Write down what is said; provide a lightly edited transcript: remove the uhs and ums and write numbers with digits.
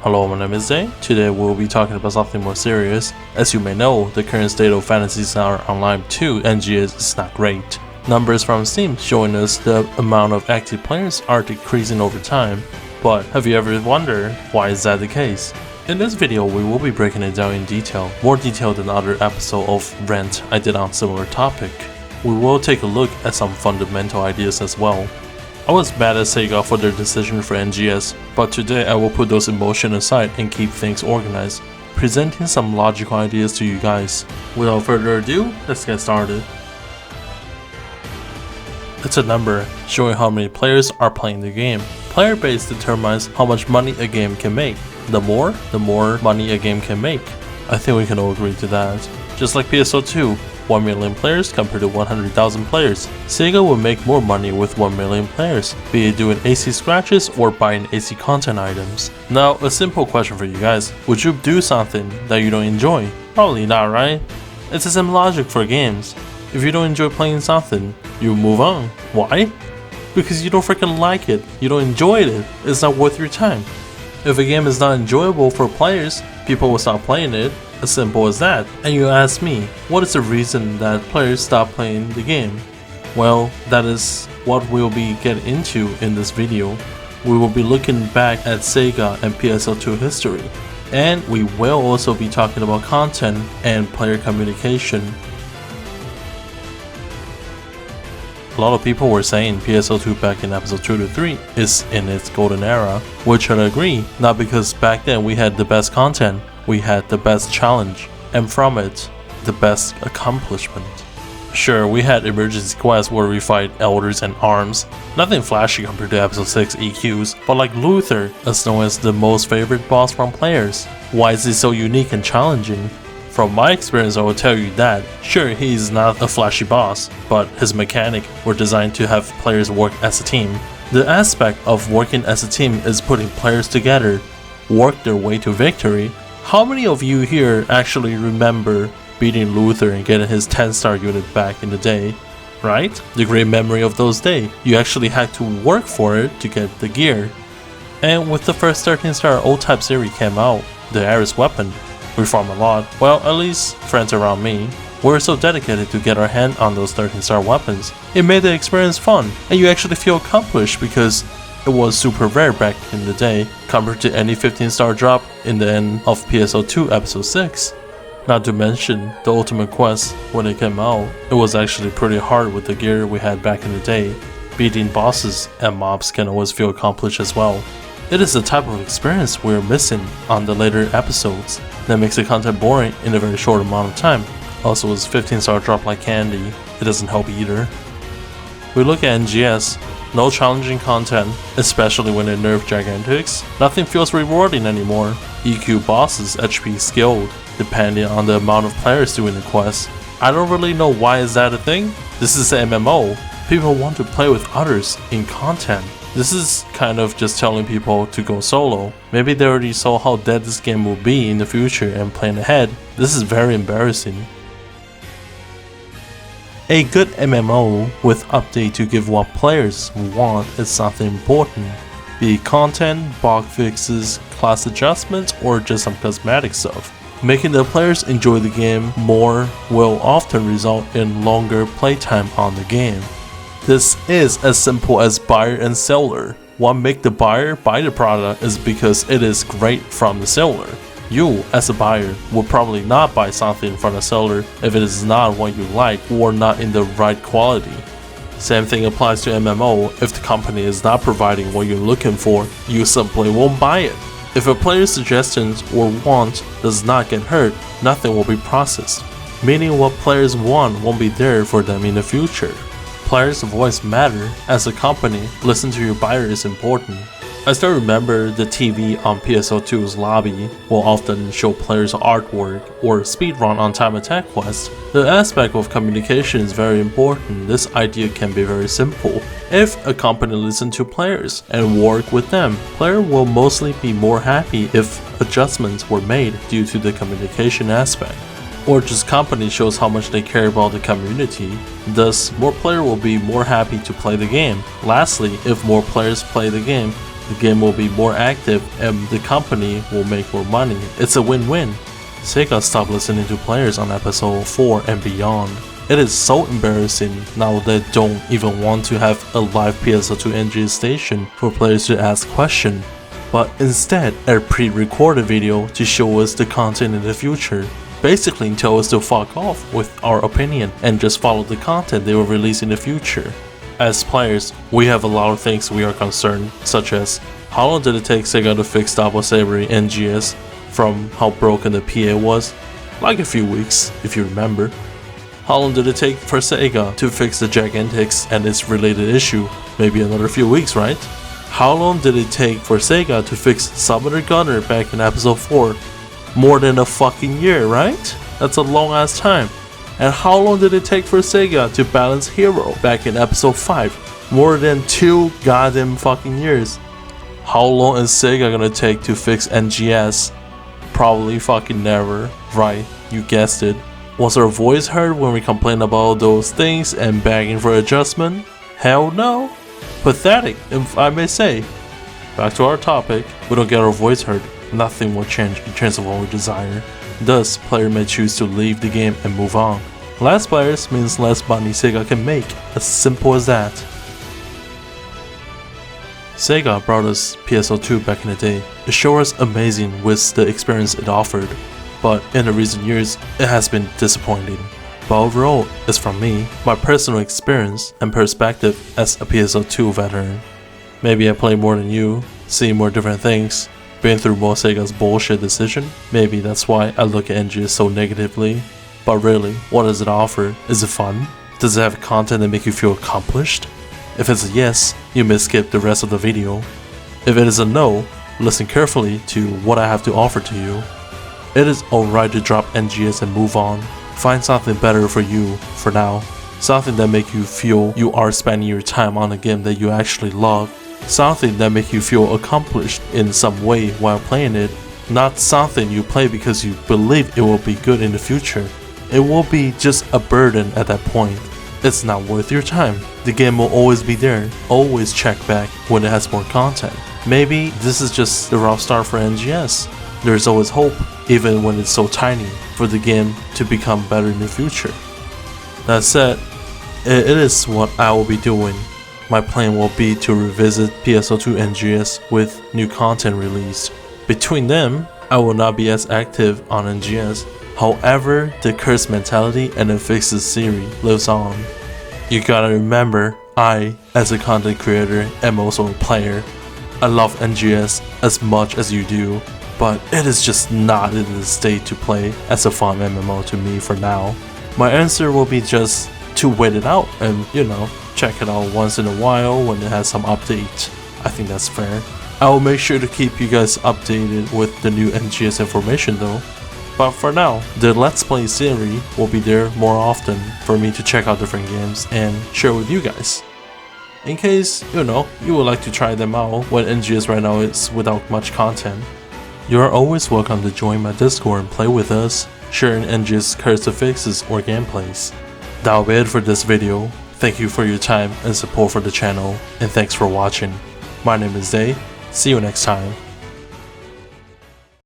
Hello, my name is Zay. Today we'll be talking about something more serious. As you may know, the current state of Fantasy Star Online 2 NGS is not great. Numbers from Steam showing us the amount of active players are decreasing over time. But have you ever wondered why is that the case? In this video we will be breaking it down in detail, more detailed than other episode of Rant I did on similar topic. We will take a look at some fundamental ideas as well. I was mad at Sega for their decision for NGS, but today I will put those emotions aside and keep things organized, presenting some logical ideas to you guys. Without further ado, let's get started. It's a number showing how many players are playing the game. Player base determines how much money a game can make. The more money a game can make. I think we can all agree to that. Just like PSO2, 1 million players compared to 100,000 players. Sega will make more money with 1 million players, be it doing AC scratches or buying AC content items. Now, a simple question for you guys. Would you do something that you don't enjoy? Probably not, right? It's the same logic for games. If you don't enjoy playing something, you move on. Why? Because you don't freaking like it, you don't enjoy it, it's not worth your time. If a game is not enjoyable for players, people will stop playing it, as simple as that. And you ask me, what is the reason that players stop playing the game? Well, that is what we'll be getting into in this video. We will be looking back at Sega and PSO2 history. And we will also be talking about content and player communication. A lot of people were saying PSO2 back in episode 2 to 3 is in its golden era, which I agree, not because back then we had the best content, we had the best challenge, and from it, the best accomplishment. Sure, we had emergency quests where we fight elders and arms, nothing flashy compared to episode 6 EQs, but like Luther is known as the most favorite boss from players. Why is he so unique and challenging? From my experience, I will tell you that, sure, he is not a flashy boss, but his mechanics were designed to have players work as a team. The aspect of working as a team is putting players together, work their way to victory. How many of you here actually remember beating Luther and getting his 10-star unit back in the day? Right? The great memory of those days. You actually had to work for it to get the gear. And with the first 13-star O-type series came out, the Ares weapon, we farm a lot, well, at least friends around me. We're so dedicated to get our hand on those 13-star weapons. It made the experience fun, and you actually feel accomplished because it was super rare back in the day compared to any 15-star drop in the end of PSO2 episode 6. Not to mention the ultimate quest when it came out, it was actually pretty hard with the gear we had back in the day. Beating bosses and mobs can always feel accomplished as well. It is the type of experience we're missing on the later episodes that makes the content boring in a very short amount of time. Also, it's 15-star drop like candy, it doesn't help either. We look at NGS, no challenging content, especially when they nerf Gigantics. Nothing feels rewarding anymore. EQ bosses HP skilled, depending on the amount of players doing the quest. I don't really know why is that a thing. This is an MMO. People want to play with others in content. This is kind of just telling people to go solo. Maybe they already saw how dead this game will be in the future and plan ahead. This is very embarrassing. A good MMO with update to give what players want is something important. Be it content, bug fixes, class adjustments, or just some cosmetic stuff. Making the players enjoy the game more will often result in longer playtime on the game. This is as simple as buyer and seller. What makes the buyer buy the product is because it is great from the seller. You, as a buyer, will probably not buy something from the seller if it is not what you like or not in the right quality. Same thing applies to MMO. If the company is not providing what you're looking for, you simply won't buy it. If a player's suggestions or want does not get heard, nothing will be processed, meaning what players want won't be there for them in the future. Players' voice matter. As a company, listen to your buyer is important. I still remember the TV on PSO2's lobby will often show players' artwork or speedrun on time attack quests. The aspect of communication is very important. This idea can be very simple. If a company listens to players and work with them, players will mostly be more happy if adjustments were made due to the communication aspect. Or just company shows how much they care about the community, thus more players will be more happy to play the game. Lastly, if more players play the game, the game will be more active and the company will make more money. It's a win-win. Sega stopped listening to players on episode 4 and beyond. It is so embarrassing now that they don't even want to have a live PSO2 NGS station for players to ask questions, but instead a pre-recorded video to show us the content in the future. Basically tell us to fuck off with our opinion and just follow the content they will release in the future. As players, we have a lot of things we are concerned, such as how long did it take Sega to fix Double Saber NGS from how broken the PA was? Like a few weeks, if you remember. How long did it take for Sega to fix the Gigantics and its related issue? Maybe another few weeks, right? How long did it take for Sega to fix Summoner Gunner back in episode 4? More than a fucking year, right? That's a long ass time. And how long did it take for Sega to balance Hero back in episode 5? More than 2 goddamn fucking years. How long is Sega gonna take to fix NGS? Probably fucking never, right? You guessed it. Was our voice heard when we complained about those things and begging for adjustment? Hell no. Pathetic, if I may say. Back to our topic, we don't get our voice heard. Nothing will change in terms of what we desire. Thus, player may choose to leave the game and move on. Less players means less money Sega can make, as simple as that. Sega brought us PSO2 back in the day. It showed us amazing with the experience it offered, but in the recent years, it has been disappointing. But overall, it's from me, my personal experience and perspective as a PSO2 veteran. Maybe I play more than you, see more different things, been through more Sega's bullshit decision. Maybe that's why I look at NGS so negatively. But really, what does it offer? Is it fun? Does it have content that make you feel accomplished? If it's a yes, you may skip the rest of the video. If it is a no, listen carefully to what I have to offer to you. It is alright to drop NGS and move on. Find something better for you for now. Something that make you feel you are spending your time on a game that you actually love. Something that make you feel accomplished in some way while playing it. Not something you play because you believe it will be good in the future. It will be just a burden at that point. It's not worth your time. The game will always be there. Always check back when it has more content. Maybe this is just the rough start for NGS. There's always hope, even when it's so tiny, for the game to become better in the future. That said, it is what I will be doing. My plan will be to revisit PSO2 NGS with new content released. Between them, I will not be as active on NGS. However, the curse mentality and the fixes series lives on. You gotta remember, I, as a content creator, am also a player. I love NGS as much as you do, but it is just not in the state to play as a fun MMO to me for now. My answer will be just to wait it out and, check it out once in a while when it has some update. I think that's fair. I will make sure to keep you guys updated with the new NGS information though. But for now, the Let's Play series will be there more often for me to check out different games and share with you guys. In case, you would like to try them out when NGS right now is without much content. You are always welcome to join my Discord and play with us, sharing NGS cursive fixes or gameplays. That'll be it for this video. Thank you for your time and support for the channel, and thanks for watching. My name is Day. See you next time.